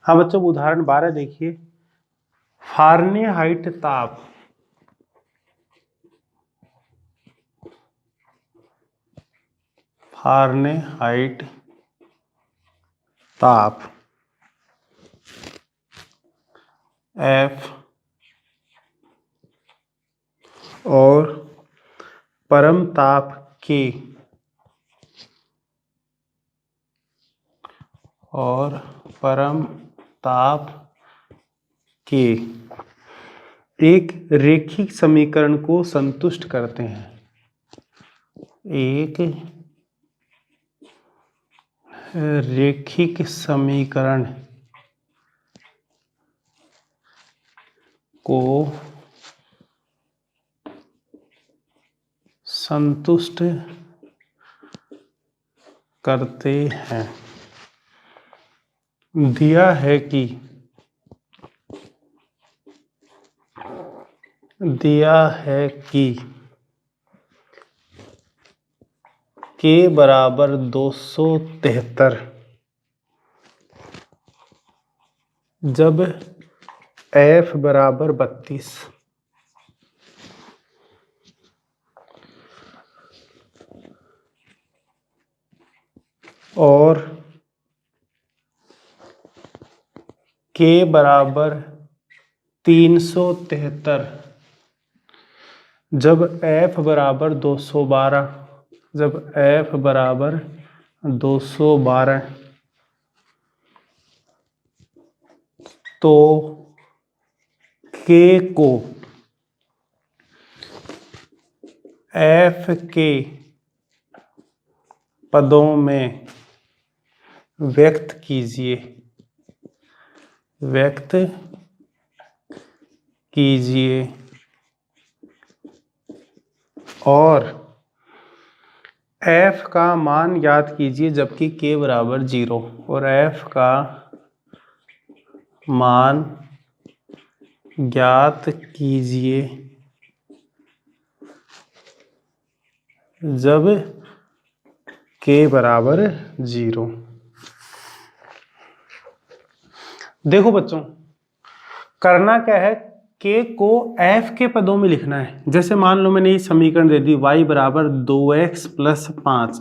हाँ बच्चों, उदाहरण 12 देखिए। फारेनहाइट ताप फारेनहाइट ताप F और परम ताप K और परम ताप K एक रैखिक समीकरण को संतुष्ट करते हैं। एक रैखिक समीकरण को संतुष्ट करते हैं। दिया है कि K बराबर 273 जब F बराबर 32 और K बराबर 373 जब F बराबर 212 जब F बराबर 212 तो K को F के पदों में व्यक्त कीजिए और F का मान ज्ञात कीजिए जबकि K बराबर 0 और F का मान ज्ञात कीजिए जब K बराबर 0। देखो बच्चों, करना क्या है, K को F के पदों में लिखना है। जैसे मान लो मैंने ये समीकरण दे दी y बराबर 2x प्लस 5।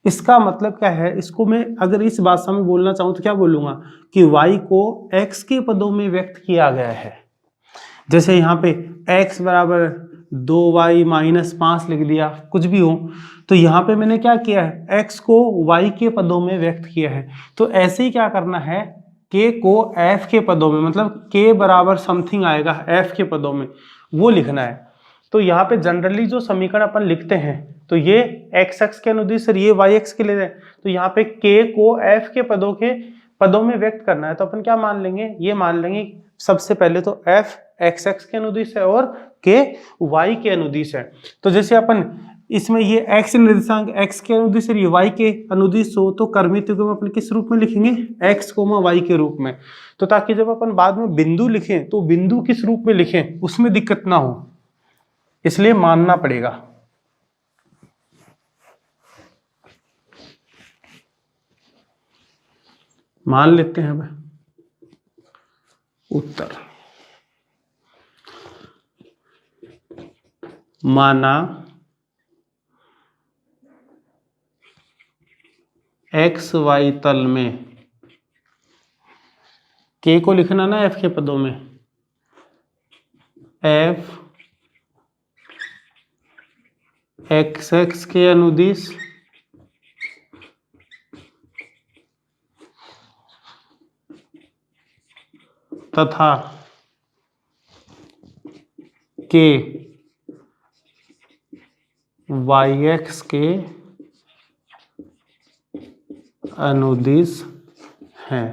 इसका मतलब क्या है, इसको मैं अगर इस भाषा में बोलना चाहूँ तो क्या बोलूँगा कि y को x के पदों में व्यक्त किया गया है। जैसे यहाँ पे x बराबर 2y माइनस 5 लिख दिया, कुछ भी हो, तो यहाँ पे मैंने क्या किया है, x को y के पदों में व्यक्त किया है। तो ऐसे ही क्या करना है, k को f के पदों में, मतलब k बराबर समथिंग आएगा f के पदों में, वो लिखना है। तो यहाँ पे जनरली जो समीकरण अपन लिखते हैं तो ये x x के अनुदिश और ये y x के लिए है। तो यहाँ पे k को f के पदों में व्यक्त करना है, तो अपन क्या मान लेंगे, ये मान लेंगे सबसे पहले तो f x x के अनुदिश है और k y के अनुदिश है। तो जैसे अपन इसमें ये x निर्देशांक x के अनुदिश और ये y के अनुदिश हो तो क्रमित को अपन किस रूप में लिखेंगे, x, y के रूप में। तो ताकि जब अपन बाद में बिंदु लिखें तो बिंदु किस रूप में लिखें उसमें दिक्कत ना हो, इसलिए मानना पड़ेगा। मान लेते हैं भाई उत्तर। माना एक्स वाई तल में, k को लिखना ना f के पदों में, f एक्स एक्स के अनुदिश तथा k वाई एक्स के अनुदिश हैं।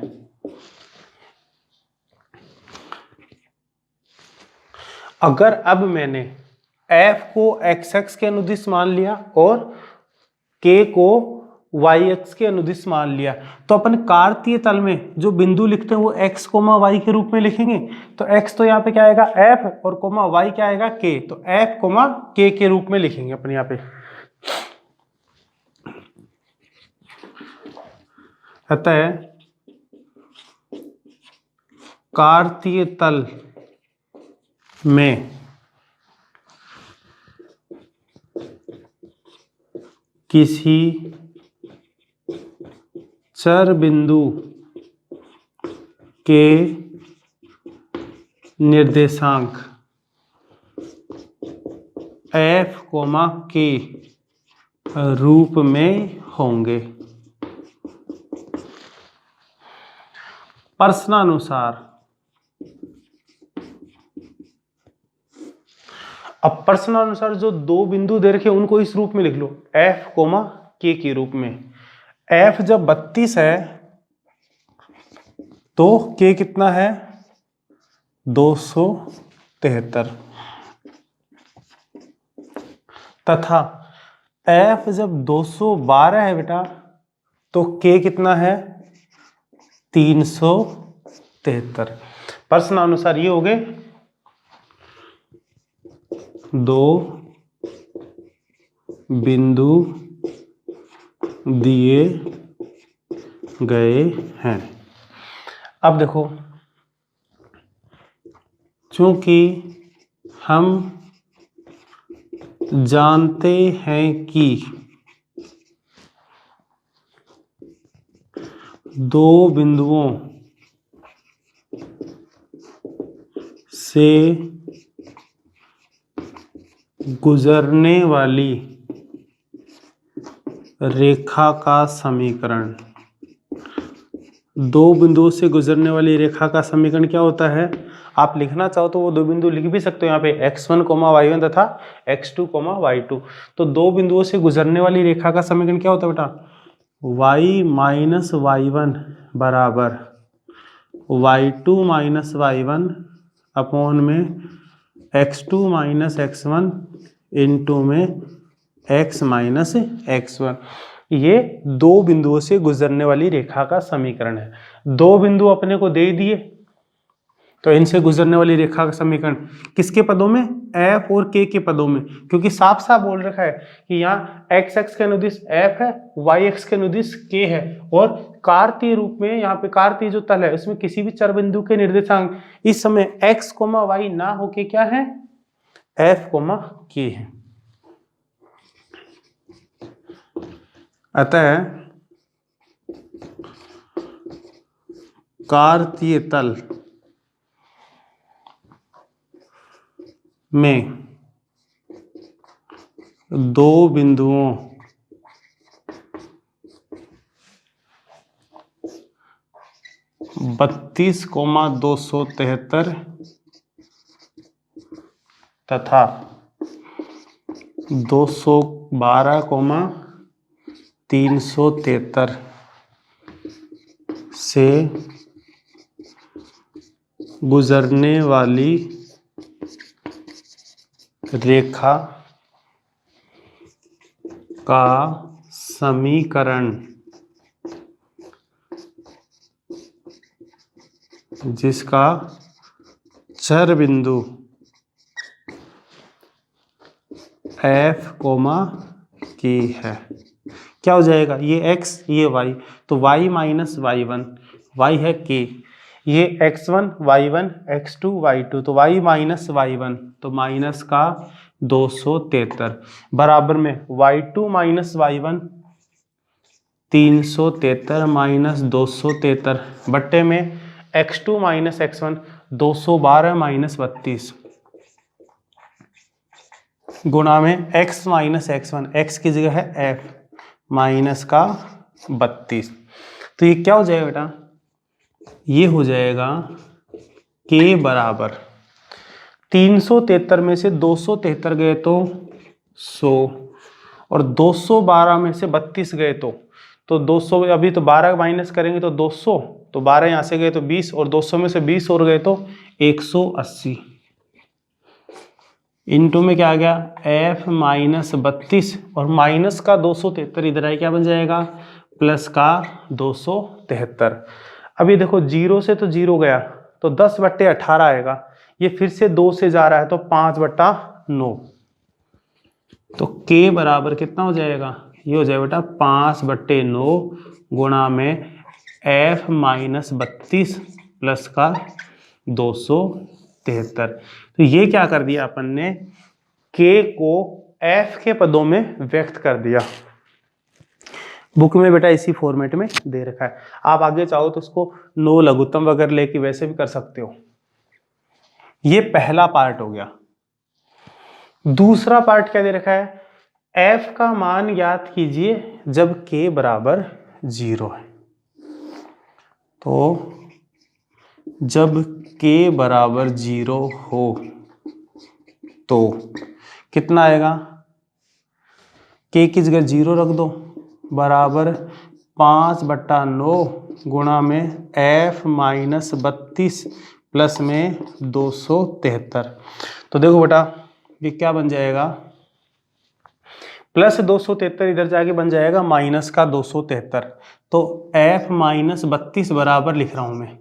अगर अब मैंने f को x x के अनुदिश मान लिया और k को y x के अनुदिश मान लिया, तो अपन कार्तीय तल में जो बिंदु लिखते हैं वो x, y के रूप में लिखेंगे। तो x तो यहाँ पे क्या आएगा f और y क्या आएगा k, तो f, k के रूप में लिखेंगे अपन यहाँ पे। अतः कार्तीय तल में किसी चर बिंदु के निर्देशांक f, के रूप में होंगे। प्रश्नानुसार अब प्रश्नानुसार जो दो बिंदु दे रखे उनको इस रूप में लिख लो, f, k के रूप में। f जब 32 है तो k कितना है 273, तथा f जब 212 है बेटा तो k कितना है 373। प्रश्नानुसार ये हो गए दो बिंदु दिए गए हैं। अब देखो, चूंकि हम जानते हैं कि दो बिंदुओं से गुजरने वाली रेखा का समीकरण, दो बिंदुओं से गुजरने वाली रेखा का समीकरण क्या होता है? आप लिखना चाहो तो वो दो बिंदु लिख भी सकते हो यहाँ पे, x1, y1 तथा x2, y2। तो दो बिंदुओं से गुजरने वाली रेखा का समीकरण क्या होता है बेटा? y माइनस y1 बराबर y2 माइनस y1 अपॉन में x2 माइनस x1 इंटू में x माइनस x1। ये दो बिंदुओं से गुजरने वाली रेखा का समीकरण है। दो बिंदु अपने को दे दिए तो इनसे गुजरने वाली रेखा का समीकरण किसके पदों में? f और k के पदों में, क्योंकि साफ साफ बोल रखा है कि यहाँ x x के अनुदिश f है, y x के अनुदिश k है, और कार्तीय रूप में यहाँ पे कार्तीय जो तल है उसमें किसी भी चर बिंदु के निर्देशांक इस समय x, y ना होके क्या है? f, k है। अतः कार्तीय तल में दो बिंदुओं बत्तीस, 273 तथा 212, 373 से गुजरने वाली रेखा का समीकरण जिसका चर बिंदु f, k है, क्या हो जाएगा? ये x, ये y, तो y माइनस y1, y है k, ये x1, y1, x2, y2, तो y माइनस y1 तो माइनस का 273 बराबर में y2 माइनस y1 373 माइनस 273 बट्टे में x2 माइनस x1 212 माइनस 32 गुणा में x माइनस x1, x की जगह है f माइनस का 32। तो ये क्या हो जाएगा बेटा? ये हो जाएगा k बराबर 373 में से 273 गए तो 100 और 212 में से 32 गए तो 200, अभी तो 12 माइनस करेंगे तो 200, तो 12 यहाँ से गए तो 20 और 200 में से 20 और गए तो 180 इंटू में क्या आ गया f माइनस 32 और माइनस का 273 इधर आए, क्या बन जाएगा? प्लस का 273। अभी देखो जीरो से तो जीरो गया तो 10/18 आएगा, ये फिर से 2 से जा रहा है तो 5/9, तो k बराबर कितना हो जाएगा? ये हो जाएगा बेटा 5/9 गुणा में f माइनस 32 प्लस का 273। तो ये क्या कर दिया अपन ने, k को f के पदों में व्यक्त कर दिया। बुक में बेटा इसी फॉर्मेट में दे रखा है। आप आगे चाहो तो उसको नो लघुत्तम वगैरह लेके वैसे भी कर सकते हो। ये पहला पार्ट हो गया। दूसरा पार्ट क्या दे रखा है, f का मान ज्ञात कीजिए जब k बराबर 0 है। तो जब k बराबर 0 हो तो कितना आएगा, k की जगह 0 रख दो, बराबर 5/9 गुणा में f माइनस 32 प्लस में 273। तो देखो बेटा ये क्या बन जाएगा, प्लस 273 इधर जाके बन जाएगा माइनस का 273। तो f माइनस 32 बराबर लिख रहा हूं मैं,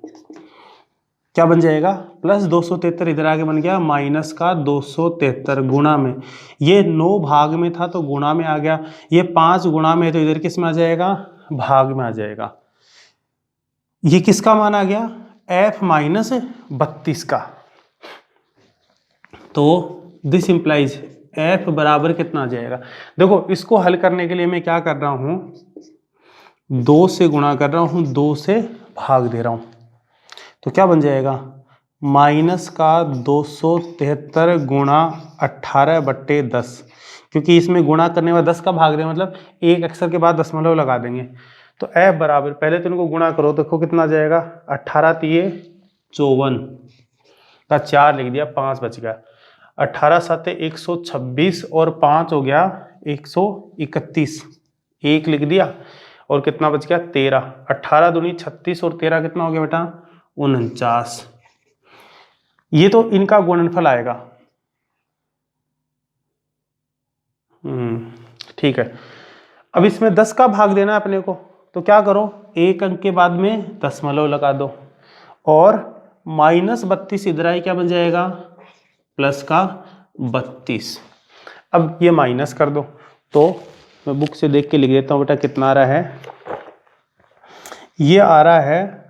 क्या बन जाएगा, प्लस 273 इधर आगे बन गया माइनस का 273 गुणा में, ये 9 भाग में था तो गुणा में आ गया, ये 5 गुणा में तो इधर किस में आ जाएगा, भाग में आ जाएगा। ये किसका मान आ गया, f माइनस 32 का। तो दिस इंप्लाइज f बराबर कितना आ जाएगा। देखो इसको हल करने के लिए मैं क्या कर रहा हूं, 2 से गुणा कर रहा हूं, 2 से भाग दे रहा हूं। तो क्या बन जाएगा, माइनस का 273 गुणा 18/10, क्योंकि इसमें गुणा करने में 10 का भाग दे मतलब एक अक्षर के बाद दशमलव लगा देंगे। तो f बराबर, पहले तो इनको गुणा करो, देखो कितना आ जाएगा, 18 तिये 54 का 4 लिख दिया, 5 बच गया, 18 7 126 और 5 हो गया 131, 1 लिख दिया और कितना बच गया 13, 18 दूनी 36 और 13 कितना हो गया बेटा 49। ये तो इनका गुणनफल आएगा। ठीक है। अब इसमें 10 का भाग देना है अपने को, तो क्या करो, एक अंक के बाद में दशमलव लगा दो और माइनस 32 इधर आई क्या बन जाएगा, प्लस का 32। अब ये माइनस कर दो, तो मैं बुक से देख के लिख देता हूं बेटा कितना आ रहा है, ये आ रहा है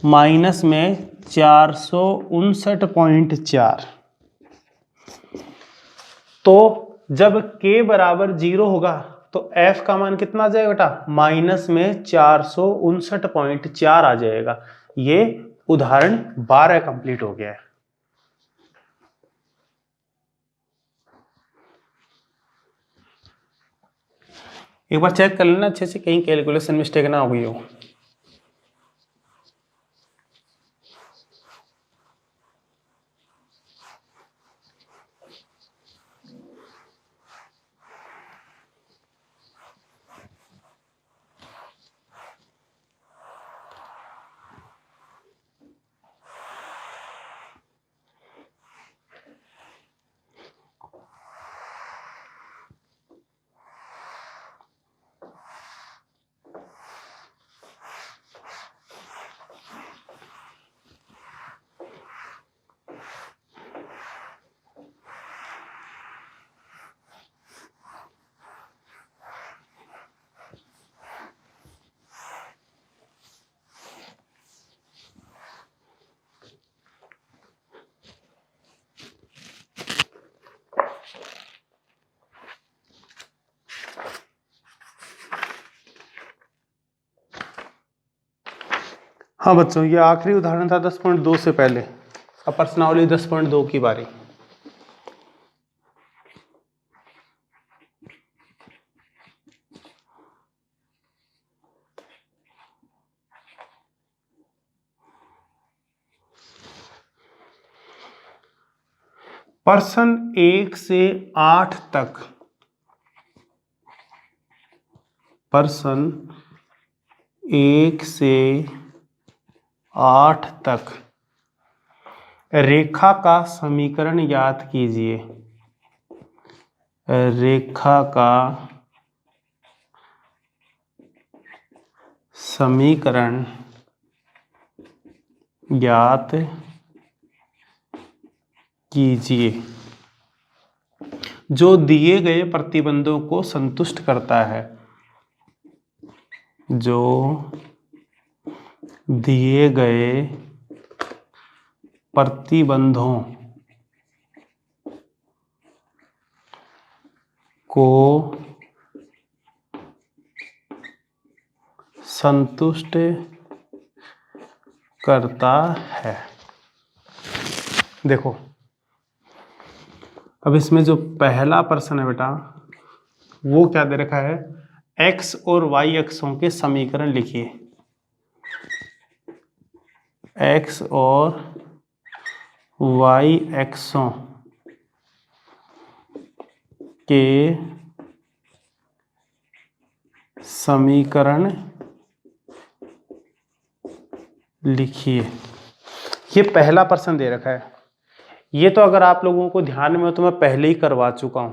माइनस में 459.4। तो जब k बराबर 0 होगा तो f का मान कितना आ जाएगा बेटा, माइनस में 459.4 आ जाएगा। ये उदाहरण 12 कंप्लीट हो गया है। एक बार चेक कर लेना अच्छे से, कहीं कैलकुलेशन मिस्टेक ना हो गई हो। हाँ बच्चों, ये आखिरी उदाहरण था 10.2 से पहले। अब प्रश्नावली 10.2 की बारी। प्रश्न 1 से 8 तक, प्रश्न 1 से 8 तक रेखा का समीकरण ज्ञात कीजिए। रेखा का समीकरण ज्ञात कीजिए जो दिए गए प्रतिबंधों को संतुष्ट करता है, जो दिए गए प्रतिबंधों को संतुष्ट करता है। देखो अब इसमें जो पहला प्रश्न है बेटा वो क्या दे रखा है, x और y अक्षों के समीकरण लिखिए। x और y अक्षों के समीकरण लिखिए। ये पहला प्रश्न दे रखा है। ये तो अगर आप लोगों को ध्यान में हो तो मैं पहले ही करवा चुका हूं।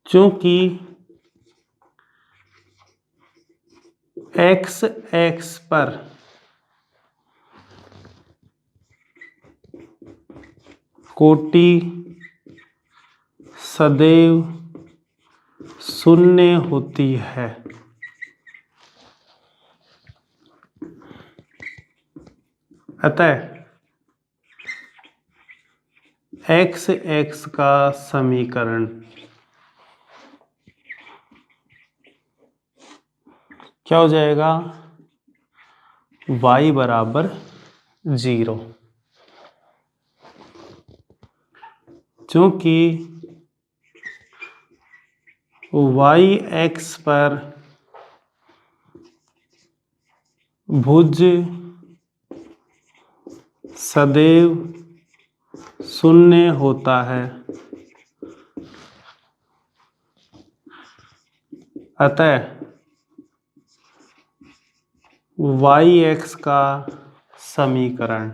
चूंकि x एक्स पर कोटि सदैव शून्य होती है, अतः x एक्स का समीकरण क्या हो जाएगा, y बराबर 0। क्योंकि y एक्स पर भुज सदैव शून्य होता है, अतः y एक्स का समीकरण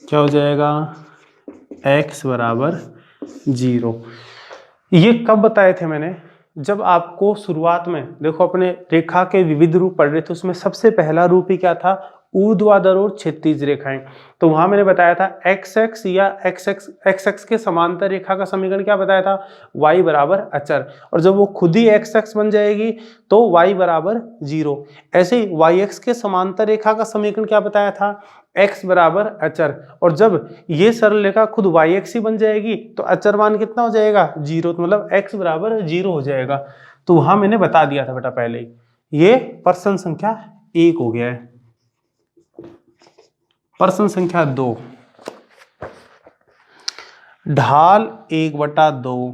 क्या हो जाएगा, x बराबर 0। ये कब बताए थे मैंने, जब आपको शुरुआत में देखो अपने रेखा के विविध रूप पढ़ रहे थे, उसमें सबसे पहला रूप ही क्या था, ऊर्ध्वाधर और क्षैतिज रेखाएं। तो वहां मैंने बताया था एक्स एक्स या एक्स एक्स के समांतर रेखा का समीकरण क्या बताया था, y बराबर अचर, और जब वो खुद ही एक्स एक्स बन जाएगी तो y बराबर 0। ऐसे ही y एक्स के समांतर रेखा का समीकरण क्या बताया था, x बराबर अचर, और जब ये सरल रेखा खुद y एक्स ही बन जाएगी तो अचर मान कितना हो जाएगा, 0। तो मतलब x बराबर 0 हो जाएगा। तो वहां मैंने बता दिया था बेटा पहले ही। ये प्रश्न संख्या 1 हो गया है। प्रश्न संख्या 2, ढाल 1/2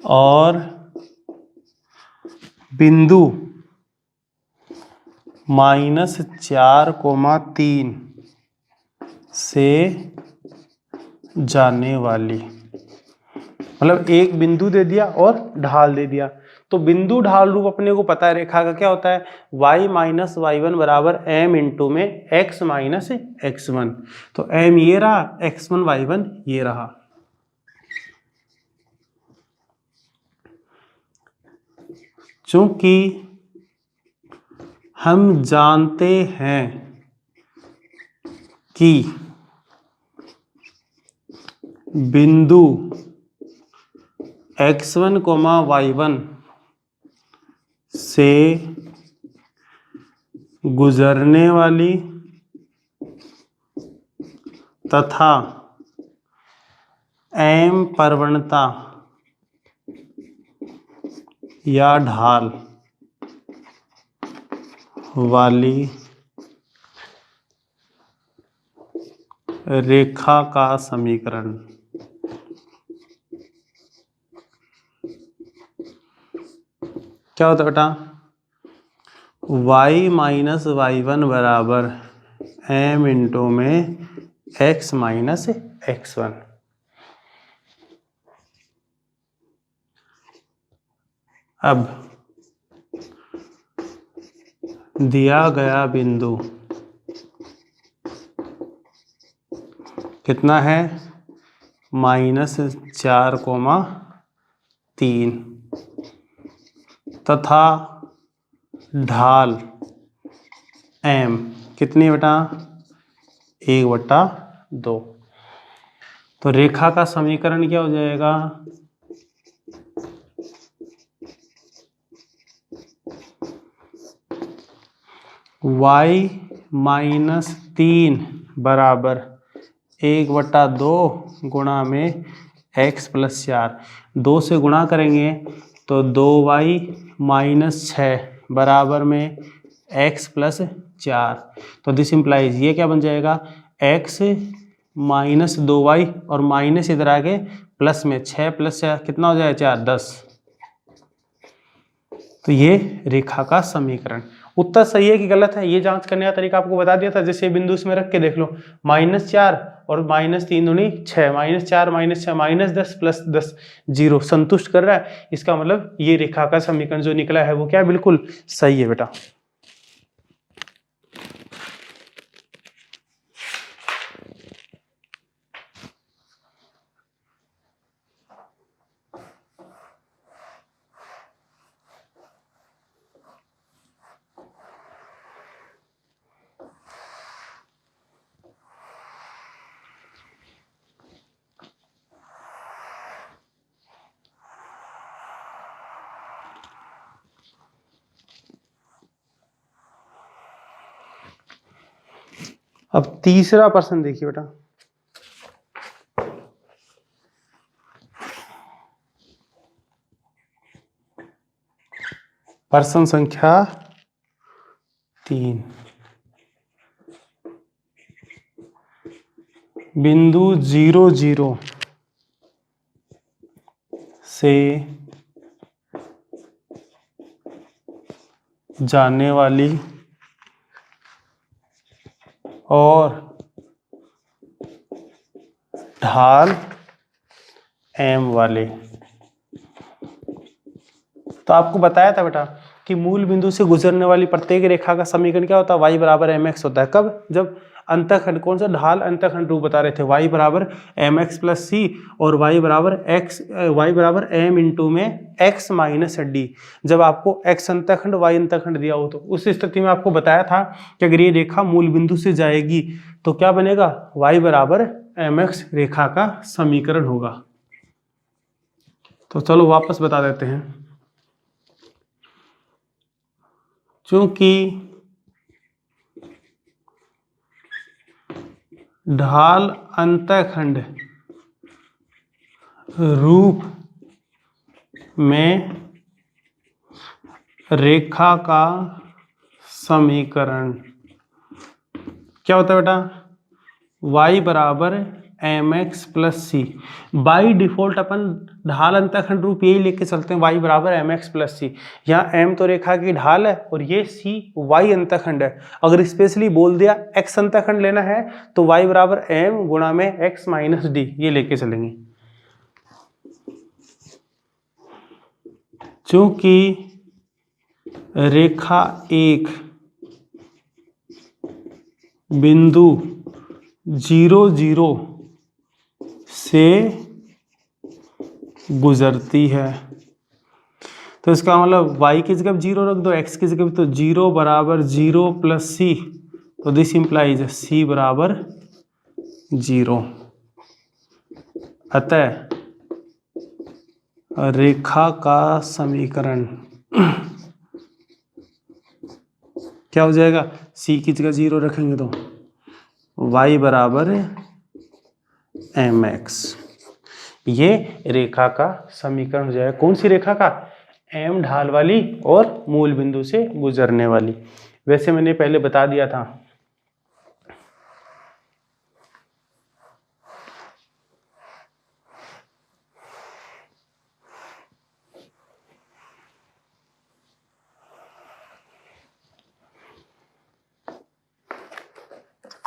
और बिंदु -4,3 से जाने वाली, मतलब एक बिंदु दे दिया और ढाल दे दिया। तो बिंदु ढाल रूप अपने को पता है रेखा का क्या होता है, y माइनस y1 बराबर m इंटू में x माइनस x1। तो m ये रहा, x1 y1 ये रहा। चूंकि हम जानते हैं कि बिंदु x1, y1 से गुजरने वाली तथा m प्रवणता या ढाल वाली रेखा का समीकरण क्या होता है बेटा, y माइनस y1 बराबर m इंटू में x माइनस x1। अब दिया गया बिंदु कितना है, -4,3 तथा ढाल m कितनी बेटा, 1/2। तो रेखा का समीकरण क्या हो जाएगा, y -3 बराबर 1/2 गुणा में x + 4। 2 से गुणा करेंगे तो 2y -6 बराबर में x + 4। तो दिस इम्प्लाइज ये क्या बन जाएगा, x - 2y और माइनस इधर आके प्लस में 6 + 4 कितना हो जाएगा, 4 10। तो ये रेखा का समीकरण। उत्तर सही है कि गलत है, ये जांच करने का तरीका आपको बता दिया था। जैसे बिंदु इसमें रख के देख लो, -4 और -3 दूनी 6, -4 -6 -10 + 10 0 संतुष्ट कर रहा है। इसका मतलब ये रेखा का समीकरण जो निकला है वो क्या, बिल्कुल सही है बेटा। अब तीसरा प्रश्न देखिए बेटा, प्रश्न संख्या 3। बिंदु 0 0 से जाने वाली और ढाल m वाले। तो आपको बताया था बेटा कि मूल बिंदु से गुजरने वाली प्रत्येक रेखा का समीकरण क्या होता है, y = mx होता है। कब, जब अंतःखंड, कौन सा, ढाल अंतःखंड रूप बता रहे थे, y = mx + c और y = m इंटू में x - d। जब आपको x अंतःखंड y अंतःखंड दिया हो तो उस स्थिति में आपको बताया था कि अगर ये रेखा मूल बिंदु से जाएगी तो क्या बनेगा, y = mx रेखा का समीकरण होगा। तो चलो वापस बता देते हैं। चूंकि ढाल अंतःखंड रूप में रेखा का समीकरण क्या होता है बेटा, y = mx + c। By default अपन ढाल अंतःखंड रूप यही लेके चलते हैं, y = mx + c। यहाँ m तो रेखा की ढाल है और ये c y अंतःखंड है। अगर स्पेशली बोल दिया x अंतःखंड लेना है तो y = m गुणा में x - d ये लेके चलेंगे। चूंकि रेखा एक बिंदु 0 0 से गुजरती है, तो इसका मतलब y की जगह 0 रख दो, x की जगह, तो 0 = 0 + c। तो दिस इंप्लाइज c = 0। अतः रेखा का समीकरण क्या हो जाएगा, c की जगह 0 रखेंगे तो y = mx। ये रेखा का समीकरण हो जाएगा। कौन सी रेखा का, m ढाल वाली और मूल बिंदु से गुजरने वाली। वैसे मैंने पहले बता दिया था।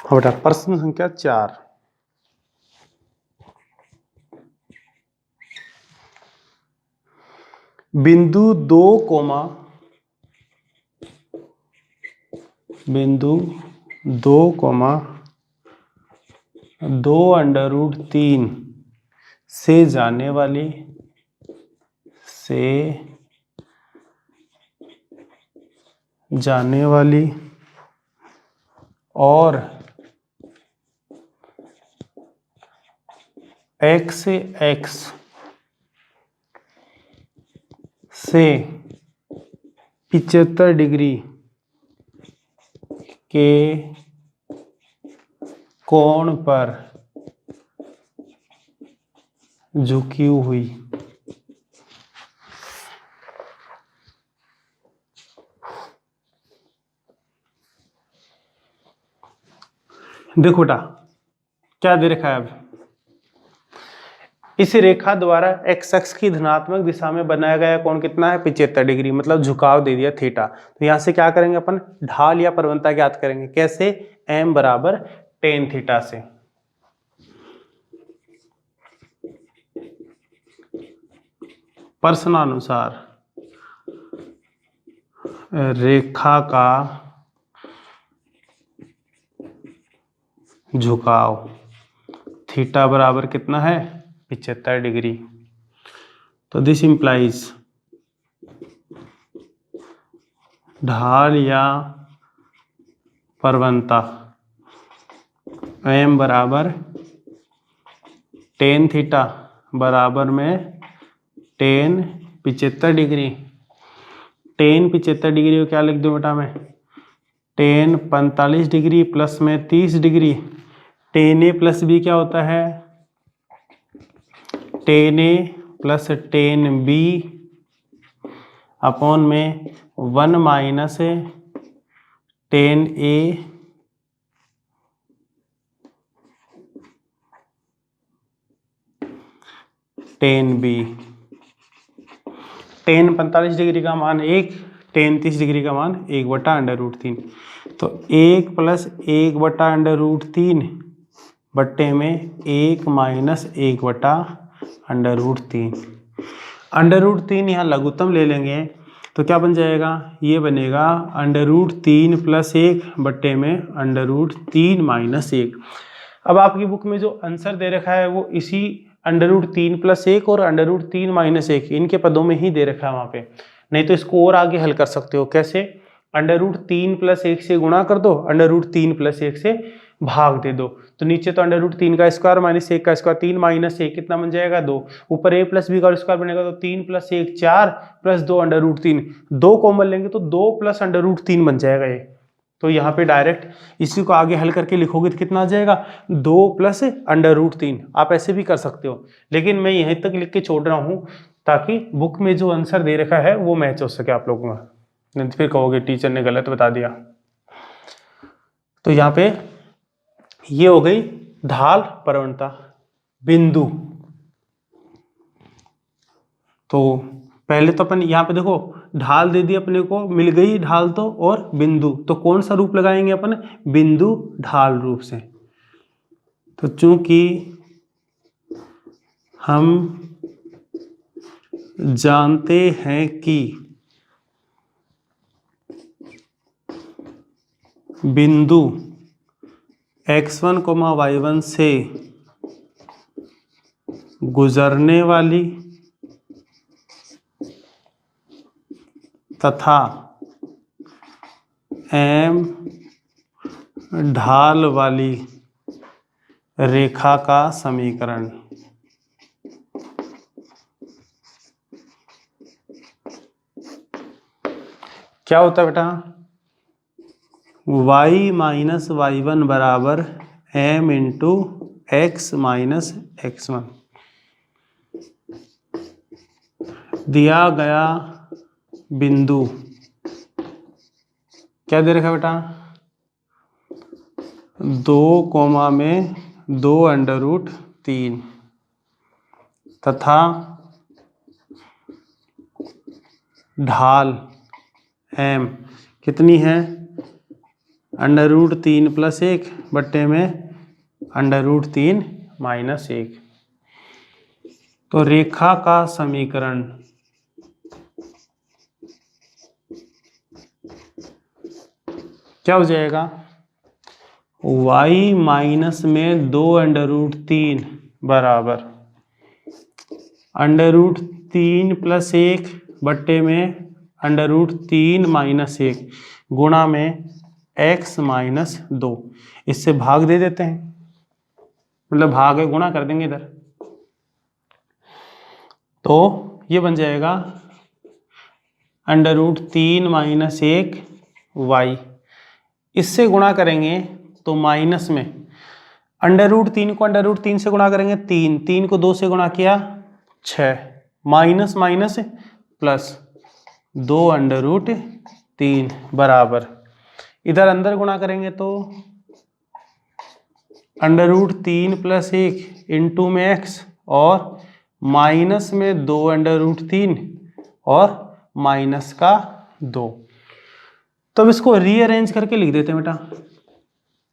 बेटा प्रश्न संख्या 4। बिंदु 2, बिंदु 2, 2√3 से जाने वाली और एक्स एक्स से 75 डिग्री के कोण पर झुकी हुई देखो बेटा क्या दे रखा है। अब इस रेखा द्वारा एक्स अक्ष की धनात्मक दिशा में बनाया गया कोण कितना है 75 डिग्री, मतलब झुकाव दे दिया थीटा। तो यहां से क्या करेंगे अपन, ढाल या प्रवणता ज्ञात करेंगे। कैसे, m बराबर tan थीटा से। प्रश्नानुसार रेखा का झुकाव थीटा बराबर कितना है 75 डिग्री। तो दिस इंप्लाइज ढाल या प्रवणता m बराबर tan थीटा बराबर में tan 75 डिग्री। tan 75 डिग्री को क्या लिख दूं बेटा मैं, tan 45 डिग्री प्लस में 30 degree. tan a plus B क्या होता है, tan a plus tan b upon में 1 minus tan a tan b। tan 45 degree का मान 1, tan 30 डिग्री का मान 1/√3। तो 1 प्लस 1/√3 बट्टे में 1 माइनस 1/√3। √3 यहाँ लघुत्तम ले लेंगे तो क्या बन जाएगा, ये बनेगा √3 प्लस 1 बट्टे में √3 माइनस 1। अब आपकी बुक में जो आंसर दे रखा है वो इसी √3 प्लस 1 और √3 माइनस 1 इनके पदों में ही दे रखा है वहाँ पे। नहीं तो इसको और आगे हल कर सकते हो। कैसे, √3 प्लस 1 से गुणा कर दो, √3 प्लस 1 से भाग दे दो। तो नीचे तो √3 का स्क्वायर माइनस 1 का स्क्वायर, 3 माइनस 1 कितना बन जाएगा 2। ऊपर a प्लस बी का स्क्वायर बनेगा तो 3 प्लस 1 4 प्लस 2 √3। 2 कॉमन लेंगे तो 2 प्लस √3 बन जाएगा ये। तो यहाँ पे डायरेक्ट इसी को आगे हल करके लिखोगे तो कितना आ जाएगा 2 प्लस √3। आप ऐसे भी कर सकते हो, लेकिन मैं यहीं तक लिख के छोड़ रहा हूँ ताकि बुक में जो आंसर दे रखा है वो मैच हो सके आप लोगों का, नहीं तो फिर कहोगे टीचर ने गलत बता दिया। तो यहाँ पे ये हो गई ढाल प्रवणता बिंदु। तो पहले तो अपन यहाँ पे देखो ढाल दे दी अपने को, मिल गई ढाल तो, और बिंदु। तो कौन सा रूप लगाएंगे अपन, बिंदु ढाल रूप से। तो चूंकि हम जानते हैं कि बिंदु x1, y1 से गुजरने वाली तथा m ढाल वाली रेखा का समीकरण क्या होता है बेटा, y माइनस y1 बराबर m into x minus x1। दिया गया बिंदु क्या दे रखा बेटा, 2 कोमा में 2 √3 तथा ढाल m कितनी है √3 प्लस 1 बट्टे में √3 माइनस 1। तो रेखा का समीकरण क्या हो जाएगा, y माइनस में 2 √3 बराबर √3 प्लस 1 बट्टे में √3 माइनस 1 गुणा में x माइनस 2। इससे भाग दे देते हैं, मतलब भाग है गुणा कर देंगे इधर। तो ये बन जाएगा √3 - 1 y। इससे गुणा करेंगे तो माइनस में √3 को √3 से गुणा करेंगे 3, 3 को 2 से गुणा किया 6, माइनस माइनस प्लस 2 √3 बराबर, इधर अंदर गुणा करेंगे तो √3 + 1 इंटू में x और माइनस में 2 √3 और माइनस का 2। तो अब इसको रीअरेंज करके लिख देते हैं बेटा।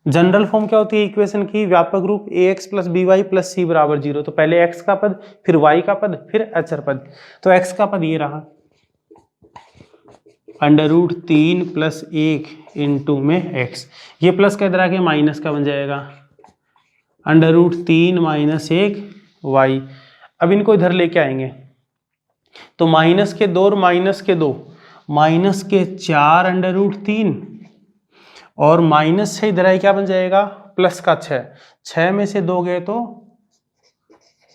जनरल फॉर्म क्या होती है इक्वेशन की? व्यापक रूप ax + by + c = 0। तो पहले x का पद, फिर y का पद, फिर अचर पद। तो x का पद ये रहा √3 + 1 इंटू में x, ये प्लस का इधर आके माइनस का बन जाएगा √3 - 1 y। अब इनको इधर लेके आएंगे तो माइनस के 2 और माइनस के 2, माइनस के 4 √3 और माइनस से इधर आई क्या बन जाएगा? प्लस का 6, 6 में से 2 गए तो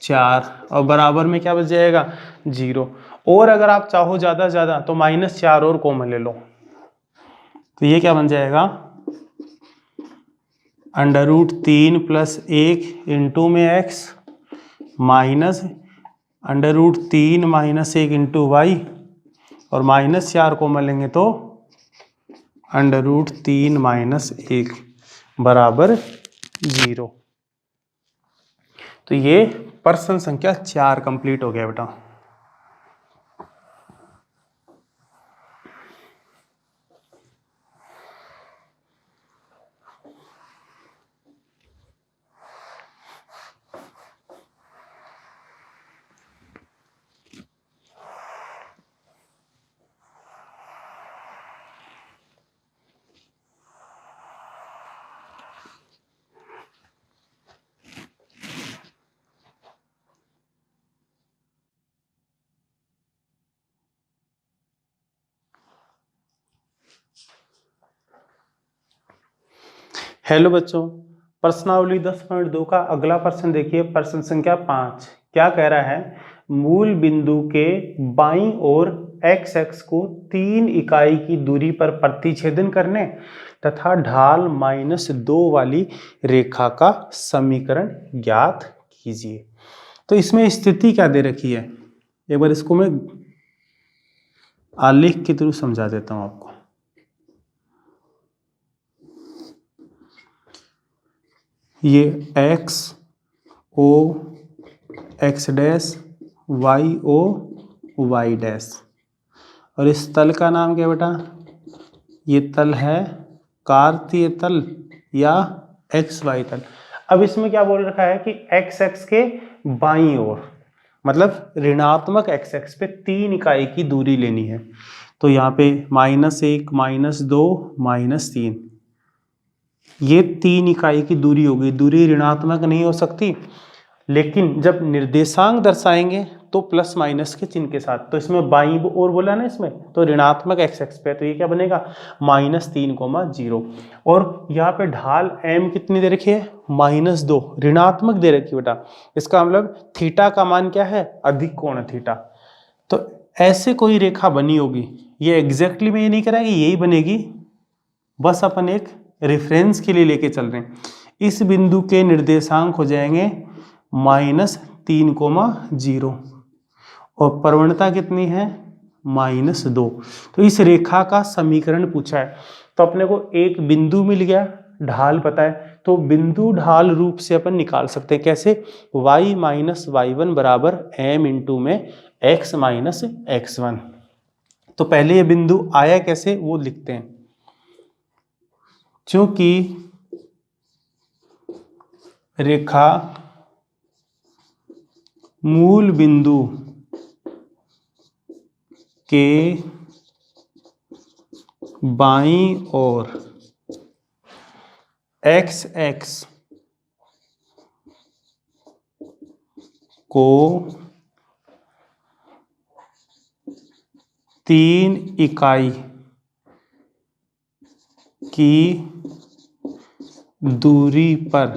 4 और बराबर में क्या बच जाएगा? 0। और अगर आप चाहो ज्यादा ज्यादा तो -4 और कॉमन ले लो, तो ये क्या बन जाएगा? √3 + 1 इंटू में x माइनस √3 - 1 इंटू y और -4 कॉमन लेंगे तो √3 - 1 बराबर 0। तो ये प्रश्न संख्या 4 कंप्लीट हो गया बेटा। हेलो बच्चों, प्रश्नावली 10.2 का अगला प्रश्न देखिए। प्रश्न संख्या 5 क्या कह रहा है? मूल बिंदु के बाईं ओर x अक्ष को 3 इकाई की दूरी पर प्रतिच्छेदन करने तथा ढाल -2 वाली रेखा का समीकरण ज्ञात कीजिए। तो इसमें स्थिति क्या दे रखी है, एक बार इसको मैं आलेख के थ्रू समझा देता हूं आपको। ये x o x dash y o y dash, और इस तल का नाम क्या बेटा? ये तल है कार्तीय तल या XY तल। अब इसमें क्या बोल रखा है कि x अक्ष के बाईं ओर, मतलब ऋणात्मक x अक्ष पे 3 इकाई की दूरी लेनी है। तो यहाँ पे -1 -2 -3, ये 3 इकाई की दूरी होगी। दूरी ऋणात्मक नहीं हो सकती, लेकिन जब निर्देशांक दर्शाएंगे तो प्लस माइनस के चिन्ह के साथ। तो इसमें बाईं ओर बोला ना, इसमें तो ऋणात्मक x अक्ष पे, तो ये क्या बनेगा? -3, 0। और यहाँ पे ढाल m कितनी दे रखी है? -2 ऋणात्मक दे रखी है बेटा। इसका मतलब थीटा का मान क्या है? अधिक कोण थीटा। तो ऐसे कोई रेखा बनी होगी, ये एग्जैक्टली में ये नहीं कह रहा है कि यही बनेगी, बस अपन एक रेफरेंस के लिए लेके चल रहे हैं। इस बिंदु के निर्देशांक हो जाएंगे -3, 0 और प्रवणता कितनी है? -2। तो इस रेखा का समीकरण पूछा है, तो अपने को एक बिंदु मिल गया, ढाल पता है, तो बिंदु ढाल रूप से अपन निकाल सकते हैं। कैसे? y - y1 बराबर m इंटू में x - x1। तो पहले ये बिंदु आया कैसे वो लिखते हैं। क्योंकि रेखा मूल बिंदु के बाईं ओर x अक्ष को 3 इकाई की दूरी पर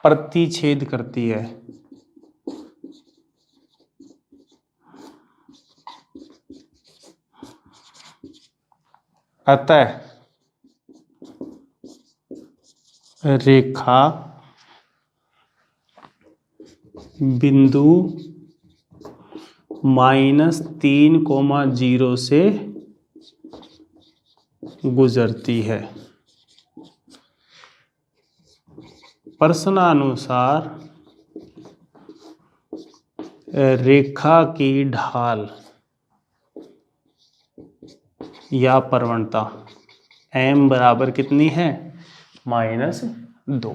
प्रतिच्छेद करती है। अतः रेखा बिंदु -3,0 से गुजरती है। प्रश्नानुसार रेखा की ढाल या प्रवणता m बराबर कितनी है? -2।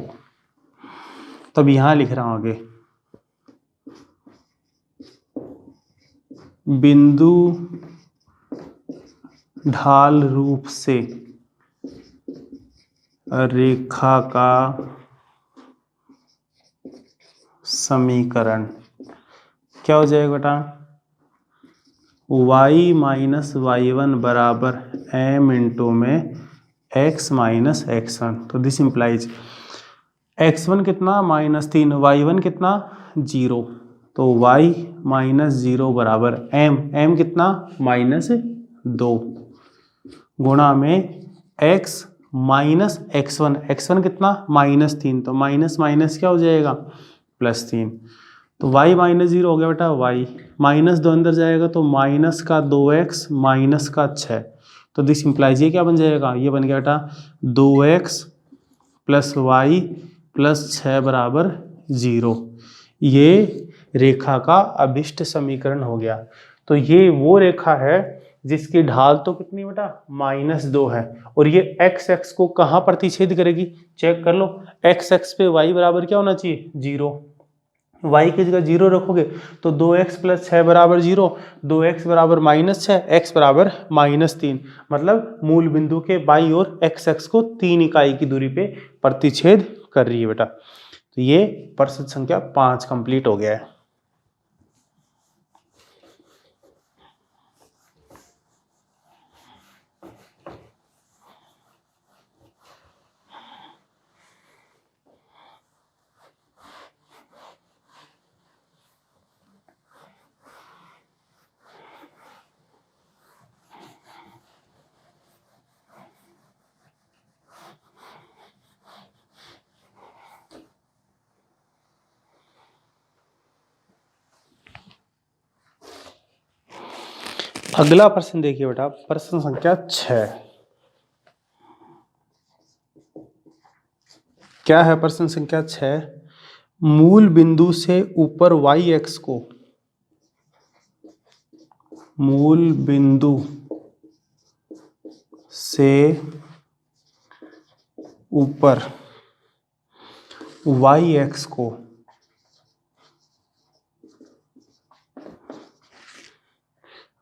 तब यहां लिख रहा हूं आगे, बिंदु ढाल रूप से रेखा का समीकरण क्या हो जाएगा बेटा? y माइनस y1 बराबर m इंटू में x माइनस x1। तो दिस इंप्लाइज x1 कितना? -3, y1 कितना? 0। तो y -0 बराबर m कितना? -2 गुणा में x माइनस x1 कितना? -3। तो माइनस माइनस क्या हो जाएगा? +3। तो y -0 हो गया बेटा, y -2 अंदर जाएगा तो -2x -6। तो दिस इंप्लाइज ये क्या बन जाएगा? ये बन गया बेटा 2x + y + 6 बराबर 0। ये रेखा का अभिष्ट समीकरण हो गया। तो ये वो रेखा है जिसकी ढाल तो कितनी बेटा? -2 है, और ये x को कहाँ प्रतिच्छेद करेगी? चेक कर लो, x पे y बराबर क्या होना चाहिए? 0। y की जगह 0 रखोगे तो 2x + 6 बराबर 0, 2x बराबर -6, x बराबर -3। मतलब मूल बिंदु के बाईं ओर x को 3 इकाई की दूरी पे प्रतिच्छेद कर रही है बेटा। तो ये प्रश्न संख्या 5 कंप्लीट हो गया है। अगला प्रश्न देखिए बेटा, प्रश्न संख्या 6। क्या है प्रश्न संख्या 6? मूल बिंदु से ऊपर y को मूल बिंदु से ऊपर y को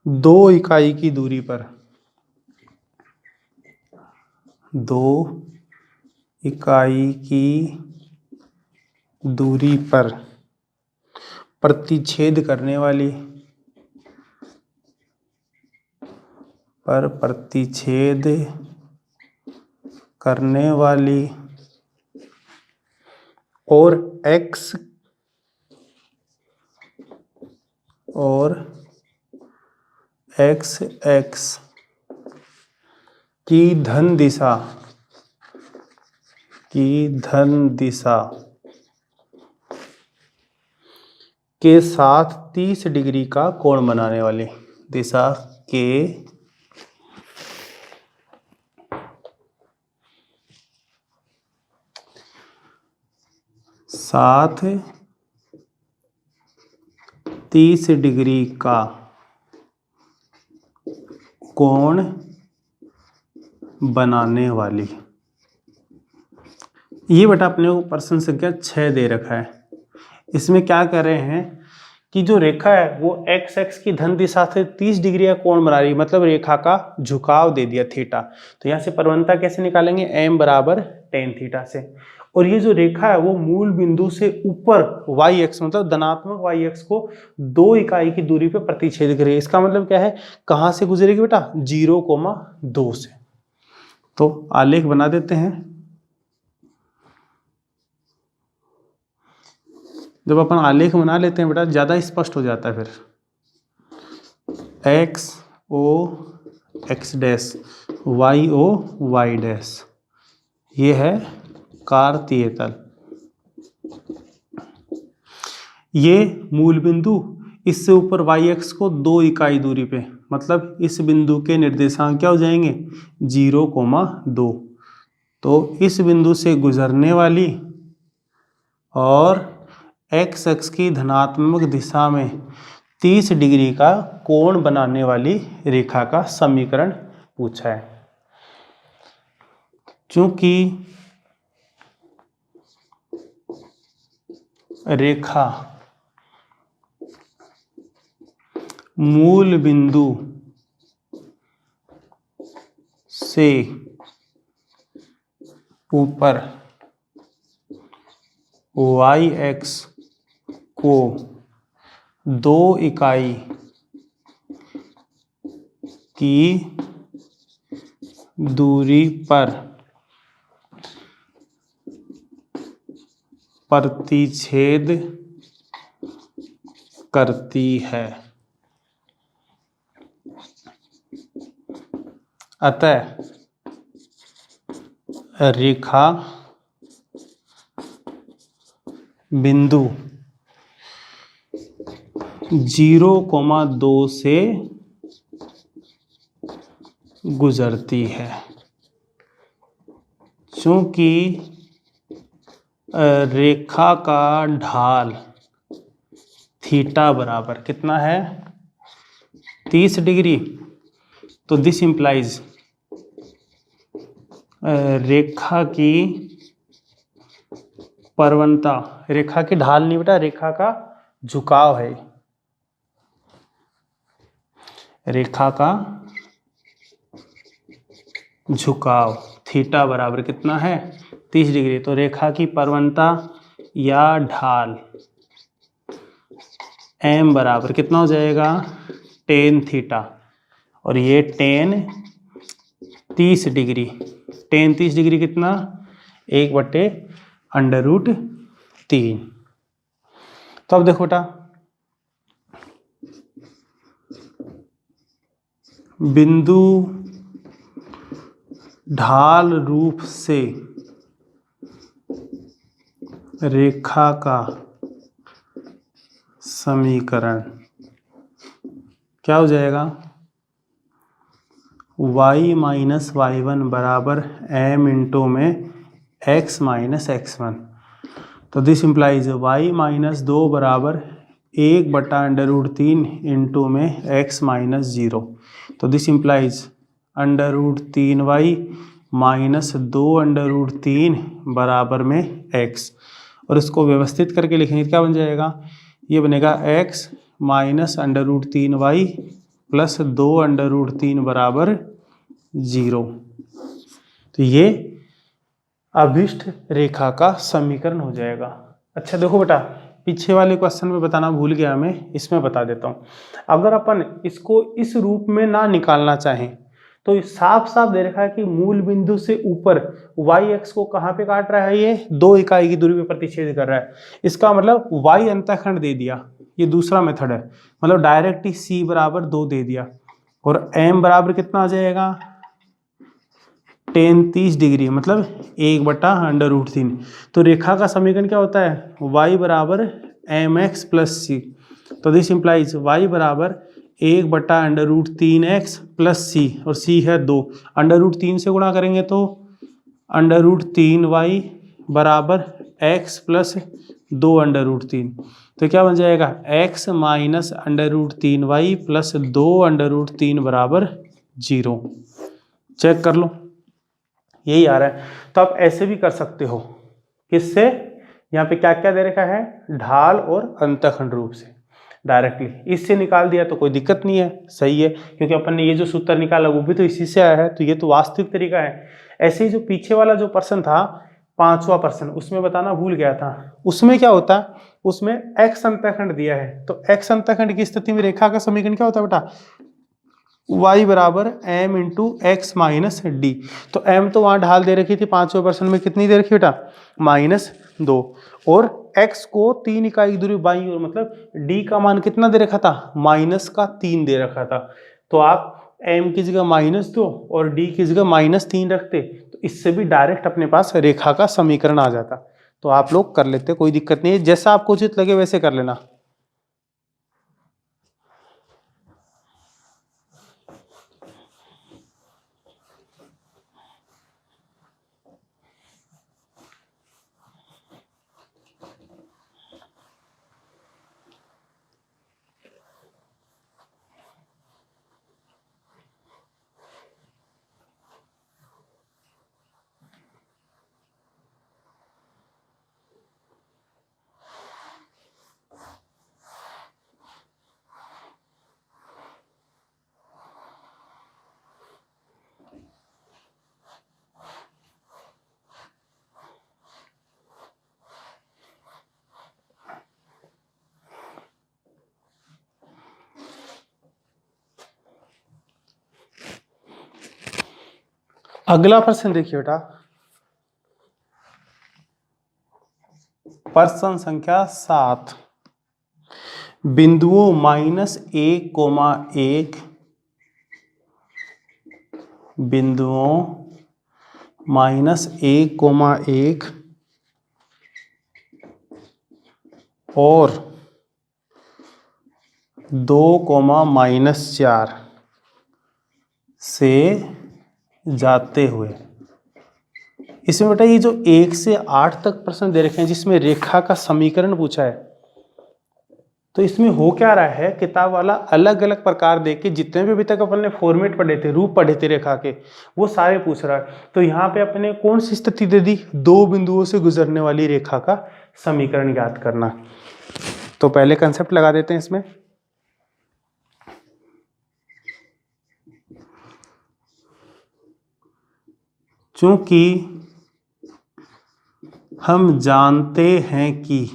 2 इकाई की दूरी पर 2 इकाई की दूरी पर प्रतिच्छेद करने वाली और x की धन दिशा के साथ 30 डिग्री का कोण बनाने वाली दिशा के साथ 30 डिग्री का कोण बनाने वाली। ये बेटा अपने को प्रश्न संख्या 6 दे रखा है। इसमें क्या कर रहे हैं कि जो रेखा है वो x की धन दिशा से 30 डिग्री का कोण बना रही है, मतलब रेखा का झुकाव दे दिया थीटा। तो यहाँ से प्रवणता कैसे निकालेंगे? m बराबर tan थीटा से। और ये जो रेखा है वो मूल बिंदु से ऊपर y मतलब धनात्मक y को 2 इकाई की दूरी पे प्रतिच्छेद करेगी। इसका मतलब क्या है? कहाँ से गुजरेगी बेटा? 0,2 से। तो आलेख बना देते हैं। जब अपन आलेख बना लेते हैं बेटा ज़्यादा स्पष्ट हो जाता है। फिर x o x dash Y O Y dash, ये है कार्तीय तल। ये मूल बिंदु, इससे ऊपर वाई एक्स को 2 इकाई दूरी पे, मतलब इस बिंदु के निर्देशांक क्या हो जाएंगे 0,2। तो इस बिंदु से गुजरने वाली और एक्स अक्ष की धनात्मक दिशा में 30 डिग्री का कोण बनाने वाली रेखा का समीकरण पूछा है। चूंकि रेखा मूल बिंदु से ऊपर वाई एक्स को 2 इकाई की दूरी पर प्रतिच्छेद करती है, अतः रेखा बिंदु 0,2 से गुजरती है। चूंकि रेखा का ढाल थीटा बराबर कितना है 30 डिग्री, तो दिस इंप्लाइज रेखा की प्रवणता, रेखा की ढाल नहीं बेटा, रेखा का झुकाव है, रेखा का झुकाव थीटा बराबर कितना है 30 डिग्री। तो रेखा की प्रवणता या ढाल m बराबर कितना हो जाएगा tan थीटा, और ये tan 30 डिग्री, tan 30 डिग्री कितना 1/√3। तो अब देखो बेटा, बिंदु ढाल रूप से रेखा का समीकरण क्या हो जाएगा y माइनस y1 बराबर m इंटू में x माइनस x1। तो दिस इम्प्लाइज y माइनस 2 बराबर 1/√3 इंटू में x माइनस 0। तो दिस इम्प्लाइज √3y माइनस 2/√3 बराबर में x, और इसको व्यवस्थित करके लिखेंगे क्या बन जाएगा, ये बनेगा x माइनस √3y प्लस 2/√3 बराबर 0। तो ये अभिष्ट रेखा का समीकरण हो जाएगा। अच्छा देखो बेटा, पीछे वाले क्वेश्चन में बताना भूल गया मैं, इसमें बता देता हूँ। अगर अपन इसको इस रूप में ना निकालना चाहें तो साफ साफ दे रखा है कि मूल बिंदु से ऊपर वाई एक्स को कहाँ पे काट रहा है, ये 2 इकाई की दूरी पे प्रतिच्छेद कर रहा है। इसका मतलब वाई अंतःखंड दे दिया, ये दूसरा मेथड है, मतलब डायरेक्ट ही c बराबर 2 दे दिया, और m बराबर कितना आ जाएगा tan 30 डिग्री, मतलब 1/√3। तो रेखा का समीकरण क्या होता है y बराबर mx प्लस c। तो दिस इंप्लाइज y बराबर 1/√3x प्लस c, और c है 2, √3 से गुणा करेंगे तो √3y बराबर x प्लस 2/√3। तो क्या बन जाएगा x माइनस √3y प्लस 2/√3 बराबर 0। चेक कर लो, यही आ रहा है। तो आप ऐसे भी कर सकते हो, किससे, यहाँ पे क्या क्या दे रखा है, ढाल और अंतःखंड रूप से डायरेक्टली इससे निकाल दिया तो कोई दिक्कत नहीं है, सही है, क्योंकि अपन ने ये जो सूत्र निकाला वो भी तो इसी से आया है, तो ये तो वास्तविक तरीका है। ऐसे ही जो पीछे वाला जो प्रश्न था 5वां प्रश्न, उसमें बताना भूल गया था, उसमें क्या होता है, उसमें x अंतःखंड दिया है, तो x अंतःखंड की स्थिति में रेखा का समीकरण क्या होता है बेटा, y बराबर m into x minus D. तो m तो वहां ढाल दे रखी थी 5वें प्रश्न में, कितनी दे रखी बेटा -2, और x को 3 इकाई दूरी बाईं ओर, मतलब d का मान कितना दे रखा था -3 दे रखा था। तो आप m की जगह -2 और d की जगह -3 रखते तो इससे भी डायरेक्ट अपने पास रेखा का समीकरण आ जाता। तो आप लोग कर लेते, कोई दिक्कत नहीं है, जैसा आपको उचित लगे वैसे कर लेना। अगला प्रश्न देखिए बेटा, प्रश्न संख्या 7, बिंदुओं -1,1, बिंदुओं -1,1 और 2,-4 से जाते हुए, इसमें बेटा ये जो 1 से 8 तक प्रश्न दे रखे हैं जिसमें रेखा का समीकरण पूछा है, तो इसमें हो क्या रहा है, किताब वाला अलग अलग प्रकार दे के जितने भी अभी तक अपन ने फॉर्मेट पढ़े थे, रूप पढ़े थे रेखा के, वो सारे पूछ रहा है। तो यहाँ पे अपने कौन सी स्थिति दे दी, दो बिंदुओं से गुजरने वाली रेखा का समीकरण ज्ञात करना। तो पहले कंसेप्ट लगा देते हैं इसमें। चूंकि हम जानते हैं कि,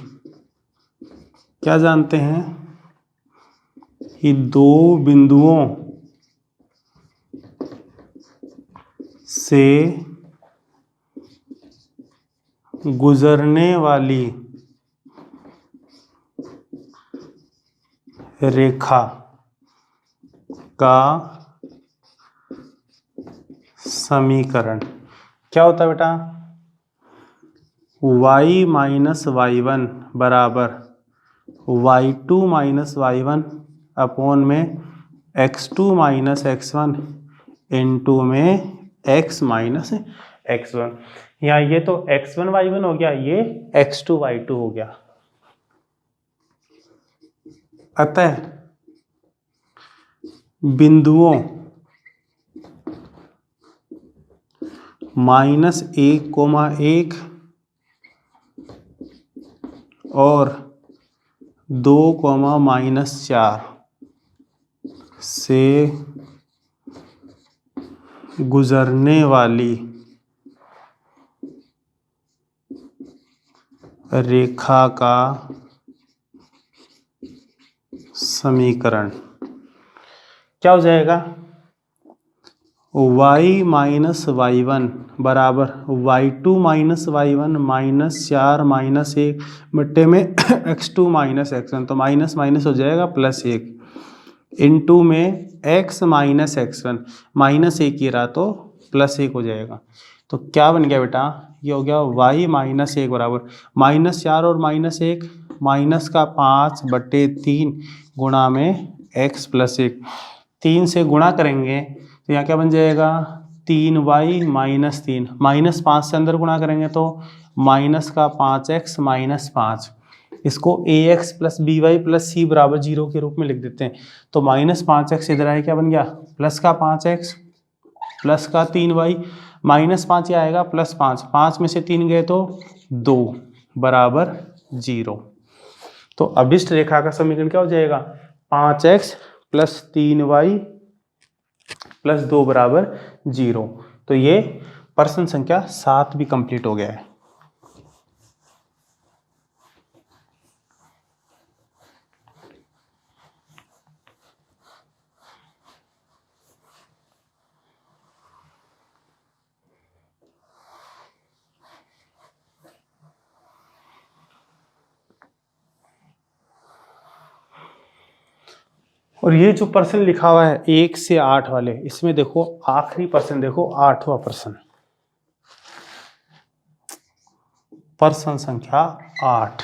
क्या जानते हैं, कि दो बिंदुओं से गुजरने वाली रेखा का समीकरण क्या होता है बेटा, y माइनस y1 बराबर y2 माइनस y1 अपॉन में x2 माइनस x1 इनटू में x माइनस x1। यहाँ ये तो x1 y1 हो गया, ये x2 y2 हो गया। अतः बिंदुओं -1,1 और 2,-4 से गुजरने वाली रेखा का समीकरण क्या हो जाएगा, y माइनस y1 बराबर y2 माइनस y1 -4 -1 बट्टे में x2 माइनस x1, तो माइनस माइनस हो जाएगा +1 इनटू में x माइनस x1, -1 ही रहा तो +1 हो जाएगा। तो क्या बन गया बेटा, ये हो गया y -1 बराबर -4 और -1 -5 बट्टे 3 गुणा में x +1, 3 से गुणा करेंगे तो यहाँ क्या बन जाएगा, 3y -3 -5 से अंदर गुणा करेंगे तो -5x -5, इसको ax + by + c बराबर 0 के रूप में लिख देते हैं। तो -5x इधर आए, क्या बन गया, +5x +3y, -5 ये आएगा +5, 5 में से 3 गए तो 2 बराबर 0। तो अभिष्ट रेखा का समीकरण क्या हो जाएगा, 5x + 3y + 2 बराबर 0। तो ये प्रश्न संख्या 7 भी कंप्लीट हो गया है। और ये जो पर्सन लिखा हुआ है 1 से 8 वाले, इसमें देखो आखिरी पर्सन देखो 8वां पर्सन, पर्सन संख्या 8।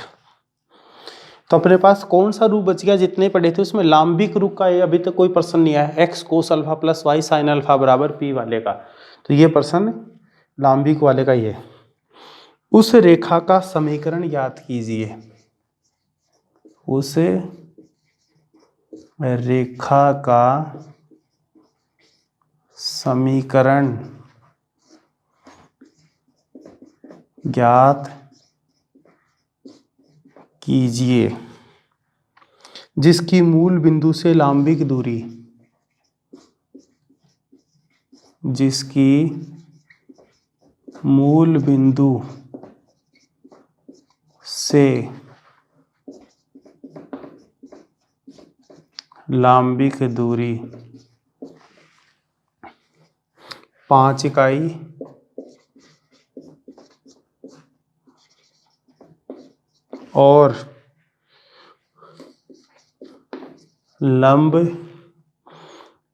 तो अपने पास कौन सा रूप बच गया, जितने पढ़े थे उसमें लांबिक रूप का ये अभी तक कोई पर्सन नहीं आया, X cos alpha plus Y sine alpha बराबर पी वाले का। तो ये पर्सन लांबिक वाले का ये। उस रेखा का समीकरण याद कीजिए, उस रेखा का समीकरण ज्ञात कीजिए जिसकी मूल बिंदु से लांबिक दूरी, जिसकी मूल बिंदु से लांबिक दूरी 5 इकाई और लंब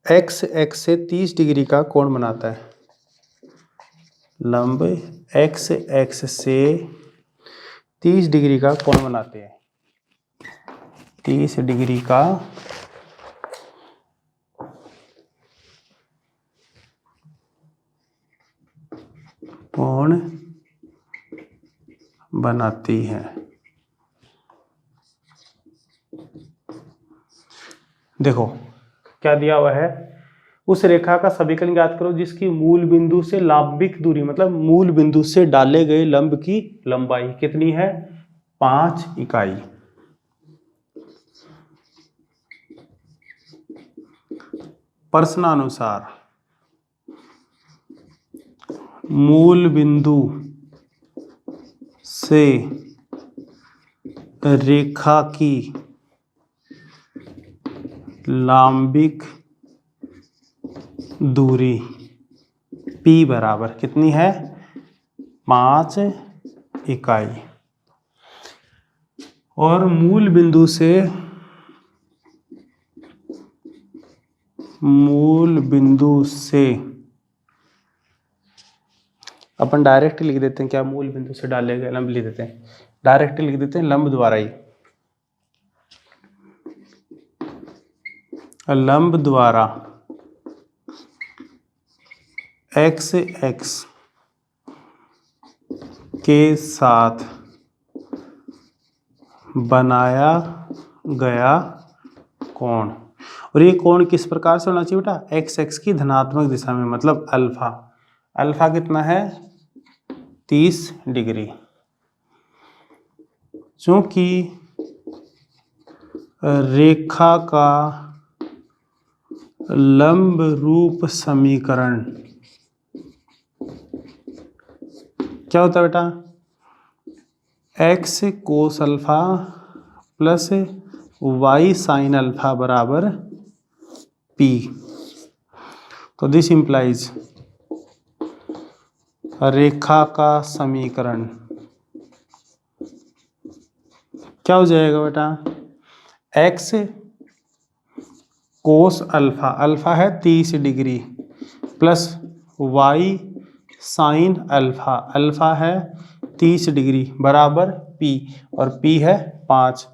एक्स एक्स से 30 डिग्री का कोण बनाता है, लंब एक्स एक्स से 30 डिग्री का कोण बनाते हैं, 30 डिग्री का कोण बनाती है। देखो क्या दिया हुआ है, उस रेखा का समीकरण ज्ञात करो जिसकी मूल बिंदु से लांबिक दूरी, मतलब मूल बिंदु से डाले गए लंब की लंबाई कितनी है, 5 इकाई। प्रश्नानुसार मूल बिंदु से रेखा की लांबिक दूरी P बराबर कितनी है, 5 इकाई। और मूल बिंदु से अपन डायरेक्ट लिख देते हैं, क्या मूल बिंदु से डाले गए लंब लिख देते हैं, डायरेक्ट लिख देते हैं लंब द्वारा ही, लंब द्वारा एक्स एक्स के साथ बनाया गया कोण। और ये कोण किस प्रकार से होना चाहिए बेटा, एक्स एक्स की धनात्मक दिशा में, मतलब अल्फा, अल्फा कितना है 30 डिग्री। चूंकि रेखा का लंब रूप समीकरण क्या होता है बेटा, X cos alpha plus Y sine alpha बराबर पी। तो दिस इंप्लाइज रेखा का समीकरण क्या हो जाएगा बेटा, एक्स कोस अल्फा, अल्फा है 30 degree, plus Y sine alpha, alpha है 30 डिग्री बराबर पी, और पी है 5।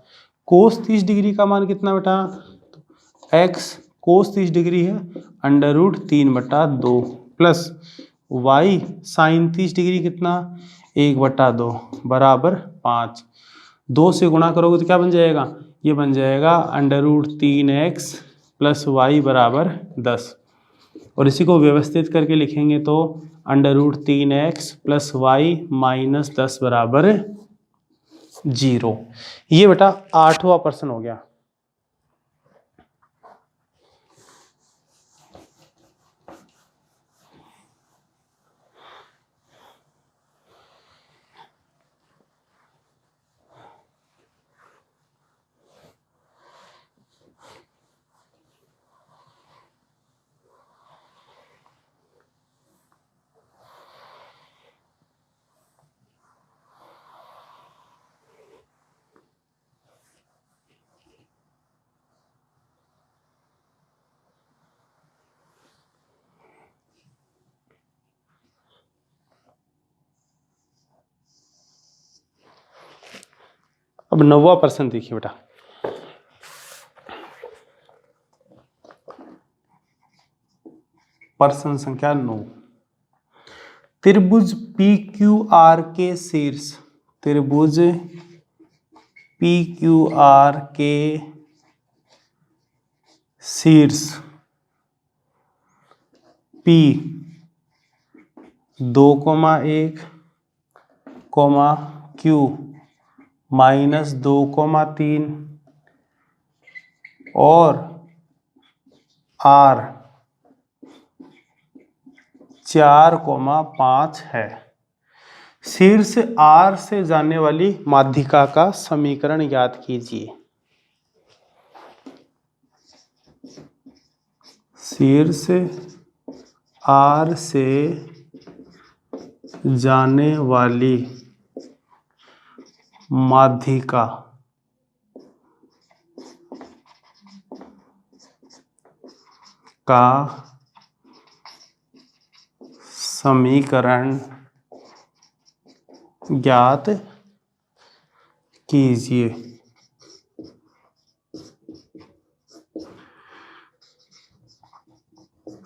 कोस 30 डिग्री का मान कितना बेटा, एक्स कोस 30 डिग्री है √3/2 प्लस वाई साइन 30 डिग्री कितना 1/2 बराबर 5। 2 से गुणा करोगे तो क्या बन जाएगा, ये बन जाएगा √3x प्लस वाई बराबर 10। और इसी को व्यवस्थित करके लिखेंगे तो √3x प्लस वाई माइनस 10 बराबर 0। ये बेटा 8वां प्रश्न हो गया। अब 9वां प्रश्न देखिए बेटा। प्रश्न संख्या 9। त्रिभुज पी क्यू आर के शीर्ष, त्रिभुज पी क्यू आर के शीर्ष P 2,1, Q -2,3 और R 4,5 है। शीर्ष R से जाने वाली माध्यिका का समीकरण ज्ञात कीजिए। शीर्ष R से जाने वाली माध्यिका का समीकरण ज्ञात कीजिए।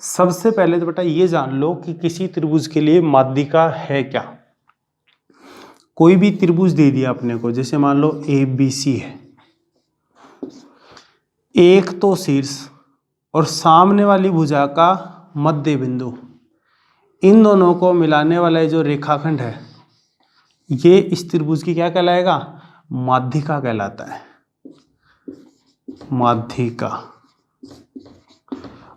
सबसे पहले तो बेटा ये जान लो कि किसी त्रिभुज के लिए माध्यिका है क्या। कोई भी त्रिभुज दे दिया अपने को, जैसे मान लो ABC है, एक तो शीर्ष और सामने वाली भुजा का मध्य बिंदु, इन दोनों को मिलाने वाला जो रेखाखंड है ये इस त्रिभुज की क्या कहलाएगा? माध्यिका कहलाता है, माध्यिका।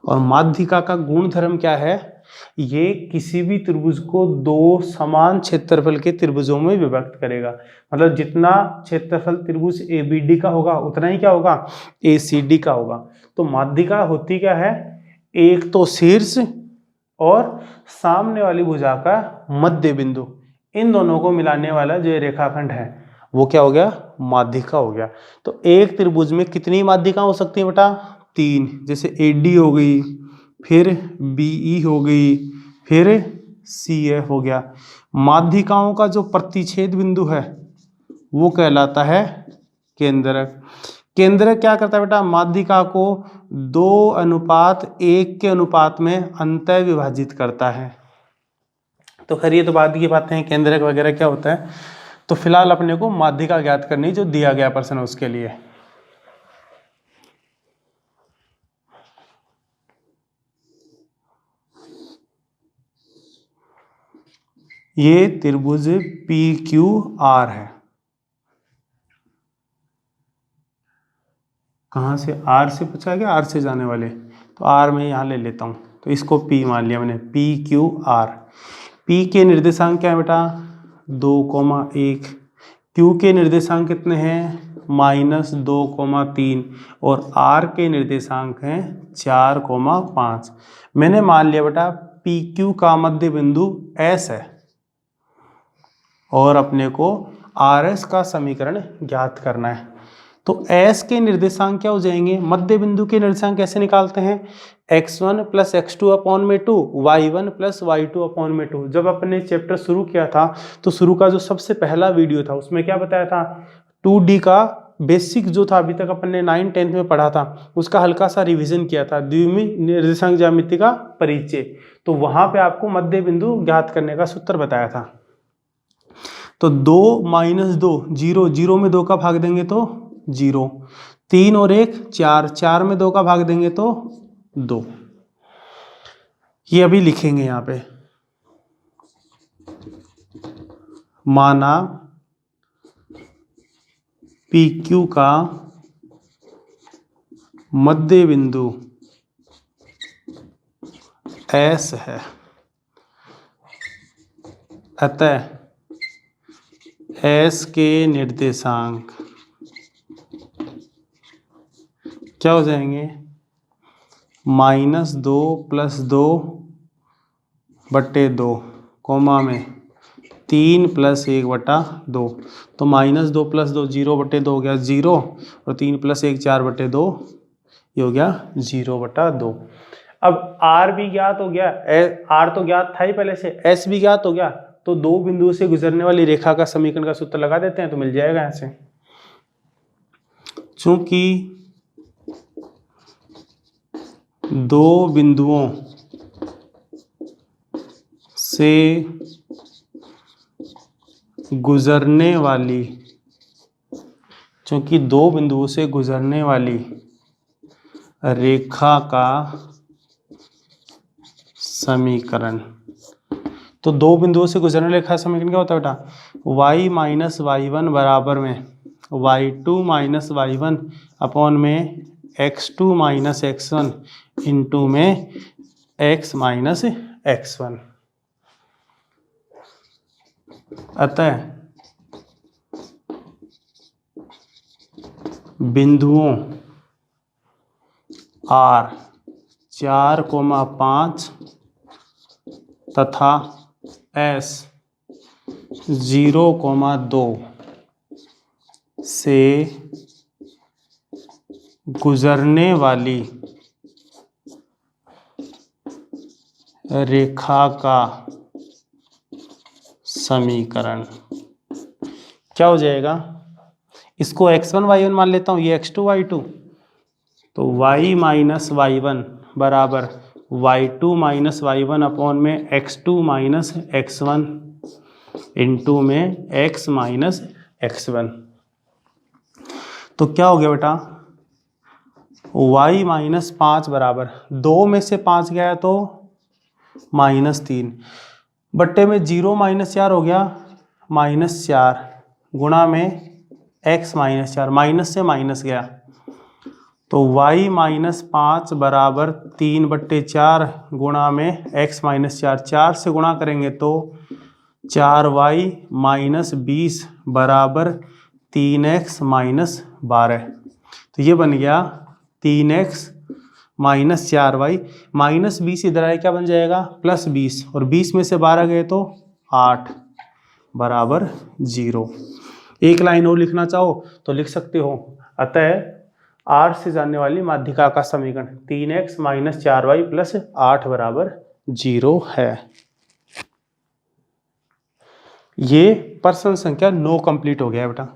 और माध्यिका का गुणधर्म क्या है? ये किसी भी त्रिभुज को दो समान क्षेत्रफल के त्रिभुजों में विभक्त करेगा। मतलब जितना क्षेत्रफल त्रिभुज ABD का होगा उतना ही क्या होगा? ACD का होगा। तो माध्यिका होती क्या है? एक तो शीर्ष और सामने वाली भुजा का मध्य बिंदु, इन दोनों को मिलाने वाला जो रेखाखंड है वो क्या हो गया? माध्यिका हो गया। तो एक त्रिभुज में कितनी माध्यिका हो सकती है बेटा? 3। जैसे AD हो गई, फिर BE हो गई, फिर CF हो गया। माध्यिकाओं का जो प्रतिच्छेद बिंदु है वो कहलाता है केंद्रक। केंद्रक क्या करता है बेटा? माध्यिका को 2:1 के अनुपात में अंतः विभाजित करता है। तो खैर ये तो बाद की बातें हैं, केंद्रक वगैरह क्या होता है। तो फिलहाल अपने को माध्यिका ज्ञात करनी जो दिया गया प्रश्न उसके लिए। ये त्रिभुज PQR है। कहाँ से? R से पूछा गया, R से जाने वाले, तो R में यहाँ ले लेता हूँ, तो इसको P मान लिया मैंने, PQR। P के निर्देशांक क्या है बेटा? 2,1। Q के निर्देशांक कितने हैं? -2,3 और R के निर्देशांक हैं 4,5। मैंने मान लिया बेटा PQ का मध्य बिंदु S है और अपने को RS का समीकरण ज्ञात करना है। तो S के निर्देशांक क्या हो जाएंगे? मध्य बिंदु के निर्देशांक कैसे निकालते हैं? x1 + x2/2, y1 + y2/2। जब अपने चैप्टर शुरू किया था तो शुरू का जो सबसे पहला वीडियो था उसमें क्या बताया था? 2D का बेसिक जो था अभी तक अपन ने 9th-10th में पढ़ा था, उसका हल्का सा रिवीजन किया था, द्विमीय निर्देशांक ज्यामिति का परिचय। तो वहां पे आपको मध्य बिंदु ज्ञात करने का सूत्र बताया था। तो 2 - 2 0, 0 में 2 का भाग देंगे तो 0, 3 और 1 4, 4 में 2 का भाग देंगे तो 2। ये अभी लिखेंगे यहां पे। माना PQ का मध्य बिंदु S है, अतः S के निर्देशांक क्या हो जाएंगे? -2 + 2 बटे 2, कोमा में 3 + 1/2। तो -2 + 2 0 बटे 2 हो गया 0, और 3 + 1 4 बटे 2, ये हो गया 0/2। अब R भी ज्ञात हो गया, R तो ज्ञात था ही पहले से, S भी ज्ञात हो गया। तो दो बिंदुओं से गुजरने वाली रेखा का समीकरण का सूत्र लगा देते हैं तो मिल जाएगा यहाँ से। चूंकि दो बिंदुओं से गुजरने वाली रेखा का समीकरण। तो दो बिंदुओं से गुजरने वाली रेखा का समीकरण क्या होता है बेटा? y माइनस वाई वन बराबर में y2 minus Y one upon में x2 माइनस x1 इंटू में x माइनस x1। अतः बिंदुओं R 4,5 तथा S 0,2 से गुजरने वाली रेखा का समीकरण क्या हो जाएगा? इसको x1 y1 मान लेता हूँ, ये x2 y2, तो y माइनस वाई वन बराबर y2 minus Y one upon में x2 माइनस x1 इंटू में x माइनस x1। तो क्या हो गया बेटा? y माइनस 5 बराबर 2 में से 5 गया तो -3 बट्टे में 0 माइनस 4 हो गया -4 गुणा में x माइनस 4, माइनस से माइनस गया तो y माइनस 5 बराबर 3/4 गुणा में x माइनस 4, 4 से गुणा करेंगे तो 4y माइनस 20 बराबर 3x माइनस 12। तो ये बन गया 3x माइनस 4y माइनस 20 इधर आए क्या बन जाएगा? प्लस 20 और 20 में से 12 गए तो 8 बराबर 0। एक लाइन और लिखना चाहो तो लिख सकते हो। अतः R से जाने वाली माध्यिका का समीकरण 3x माइनस 4y प्लस 8 बराबर 0 है। ये प्रश्न संख्या 9 कंप्लीट हो गया बेटा।